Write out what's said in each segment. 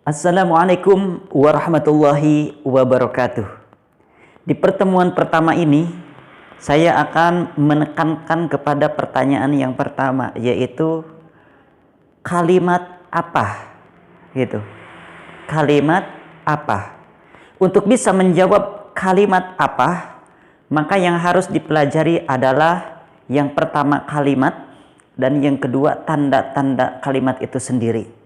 Assalamualaikum warahmatullahi wabarakatuh. Di pertemuan pertama ini, saya akan menekankan kepada pertanyaan yang pertama, yaitu kalimat apa? Gitu. Kalimat apa? Untuk bisa menjawab kalimat apa, maka yang harus dipelajari adalah yang pertama kalimat dan yang kedua tanda-tanda kalimat itu sendiri.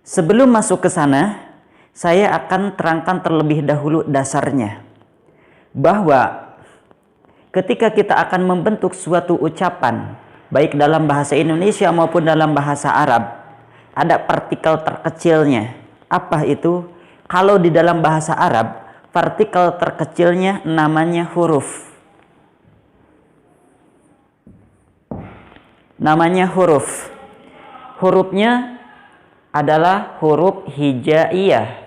Sebelum masuk ke sana, saya akan terangkan terlebih dahulu dasarnya. Bahwa ketika kita akan membentuk suatu ucapan, baik dalam bahasa Indonesia maupun dalam bahasa Arab, ada partikel terkecilnya. Apa itu? Kalau di dalam bahasa Arab, partikel terkecilnya namanya huruf. Namanya huruf. Hurufnya adalah huruf hijaiyah,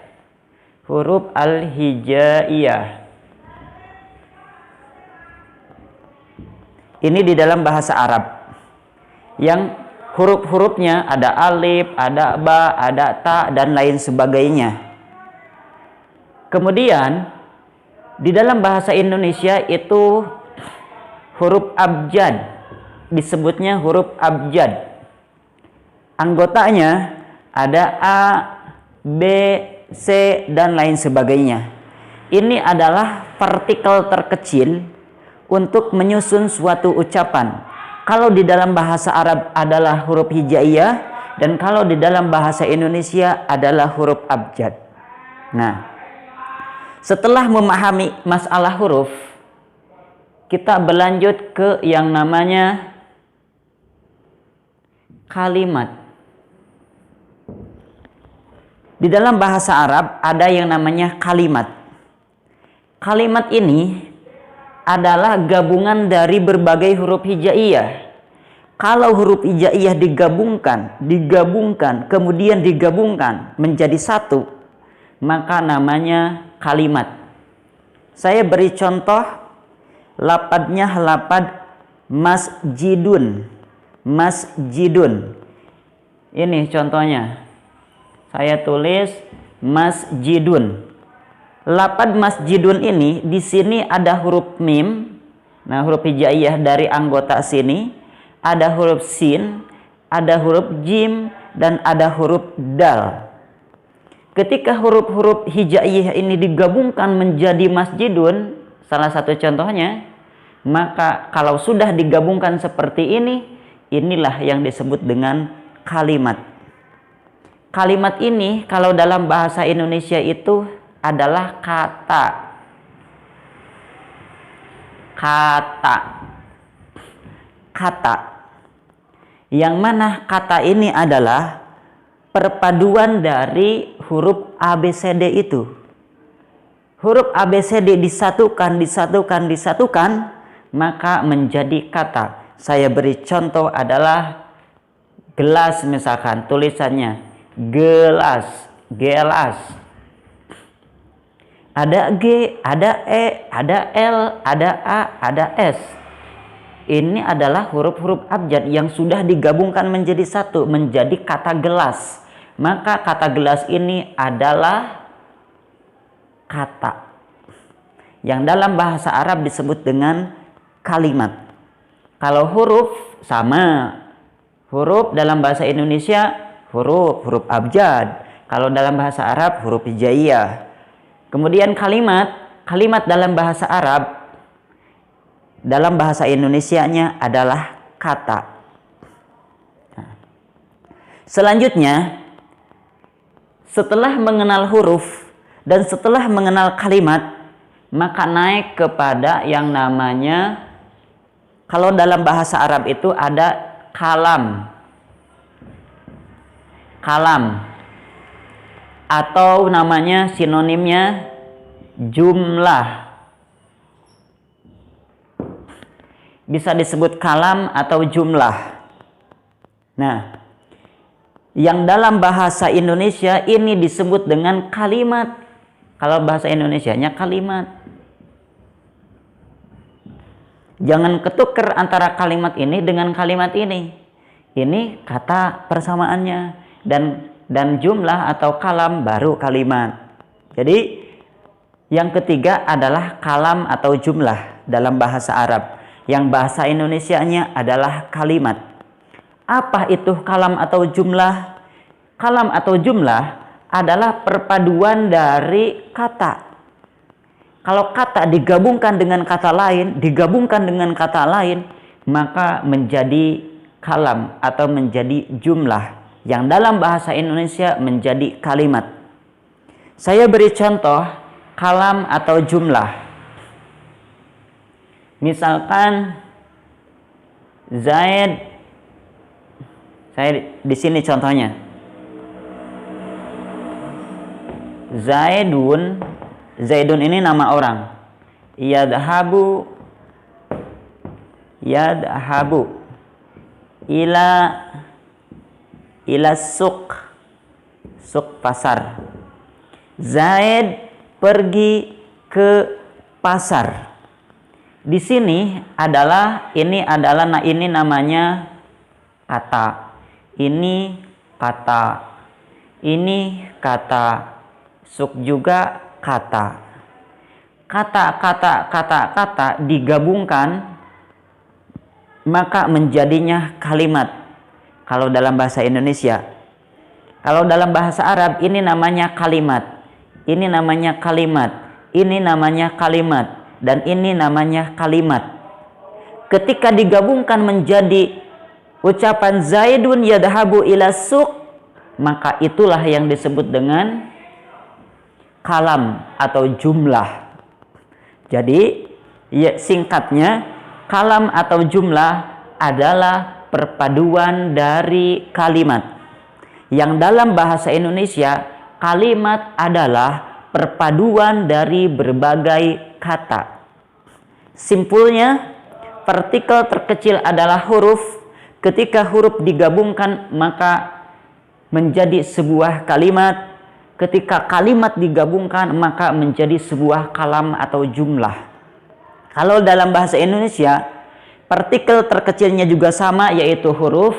huruf al-hijaiyah. Ini di dalam bahasa Arab. Yang huruf-hurufnya ada alif, ada ba, ada ta, dan lain sebagainya. Kemudian di dalam bahasa Indonesia itu huruf abjad, disebutnya huruf abjad. Anggotanya ada A, B, C, dan lain sebagainya. Ini adalah partikel terkecil untuk menyusun suatu ucapan. Kalau di dalam bahasa Arab adalah huruf hijaiyah, dan kalau di dalam bahasa Indonesia adalah huruf abjad. Nah, setelah memahami masalah huruf, kita berlanjut ke yang namanya kalimat. Di dalam bahasa Arab ada yang namanya kalimat. Kalimat ini adalah gabungan dari berbagai huruf hijaiyah. Kalau huruf hijaiyah digabungkan, kemudian digabungkan menjadi satu, maka namanya kalimat. Saya beri contoh, lapadnya lapad masjidun. Masjidun. Ini contohnya. Saya tulis masjidun. Lapad masjidun ini di sini ada huruf mim. Nah, huruf hijaiyah dari anggota sini, ada huruf sin, ada huruf jim, dan ada huruf dal. Ketika huruf-huruf hijaiyah ini digabungkan menjadi masjidun, salah satu contohnya, maka kalau sudah digabungkan seperti ini, inilah yang disebut dengan kalimat. Kalimat ini kalau dalam bahasa Indonesia itu adalah kata. Kata. Yang mana kata ini adalah perpaduan dari huruf ABCD itu. Huruf ABCD disatukan, maka menjadi kata. Saya beri contoh adalah gelas, misalkan tulisannya gelas. Ada G, ada E, ada L, ada A, ada S. Ini adalah huruf-huruf abjad yang sudah digabungkan menjadi satu, menjadi kata gelas. Maka kata gelas ini adalah kata yang dalam bahasa Arab disebut dengan kalimat. Kalau huruf sama, huruf dalam bahasa Indonesia huruf abjad. Kalau dalam bahasa Arab huruf hijaiyah. Kemudian kalimat dalam bahasa Arab, dalam bahasa Indonesianya adalah kata. Nah, selanjutnya, setelah mengenal huruf dan setelah mengenal kalimat, maka naik kepada yang namanya, kalau dalam bahasa Arab itu ada kalam. Atau namanya sinonimnya jumlah. Bisa disebut kalam atau jumlah. Nah, yang dalam bahasa Indonesia ini disebut dengan kalimat. Kalau bahasa Indonesianya kalimat. Jangan ketukar antara kalimat ini dengan kalimat ini. Ini kata persamaannya. Dan dan jumlah atau kalam baru kalimat. Jadi yang ketiga adalah kalam atau jumlah dalam bahasa Arab. Yang bahasa Indonesianya adalah kalimat. Apa itu kalam atau jumlah? Kalam atau jumlah adalah perpaduan dari kata. Kalau kata digabungkan dengan kata lain, maka menjadi kalam atau menjadi jumlah. Yang dalam bahasa Indonesia menjadi kalimat. Saya beri contoh kalam atau jumlah. Misalkan Zaid, saya di sini contohnya. Zaidun ini nama orang. Yadhabu ila suq pasar. Zaid pergi ke pasar. Di sini ini namanya kata. Ini kata. Suq juga kata. Kata digabungkan maka menjadinya kalimat. Kalau dalam bahasa Indonesia. Kalau dalam bahasa Arab ini namanya kalimat. Ini namanya kalimat, ini namanya kalimat, dan ini namanya kalimat. Ketika digabungkan menjadi ucapan Zaidun yadhabu ila suq, maka itulah yang disebut dengan kalam atau jumlah. Jadi ya, singkatnya kalam atau jumlah adalah perpaduan dari kalimat. Yang dalam bahasa Indonesia kalimat adalah perpaduan dari berbagai kata. Simpulnya, partikel terkecil adalah huruf. Ketika huruf digabungkan maka menjadi sebuah kalimat. Ketika kalimat digabungkan maka menjadi sebuah kalam atau jumlah. Kalau dalam bahasa Indonesia, partikel terkecilnya juga sama, yaitu huruf.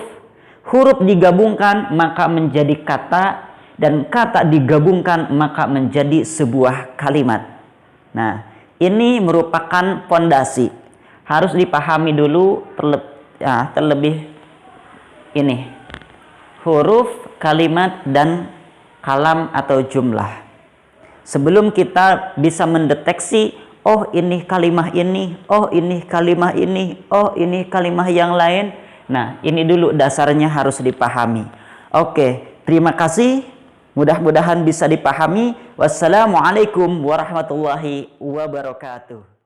Huruf digabungkan maka menjadi kata. Dan kata digabungkan maka menjadi sebuah kalimat. Nah, ini merupakan fondasi. Harus dipahami dulu terlebih ini. Huruf, kalimat, dan kalam atau jumlah. Sebelum kita bisa mendeteksi, oh ini kalimah ini, oh ini kalimah ini, oh ini kalimah yang lain. Nah, ini dulu dasarnya harus dipahami. Oke, terima kasih. Mudah-mudahan bisa dipahami. Wassalamualaikum warahmatullahi wabarakatuh.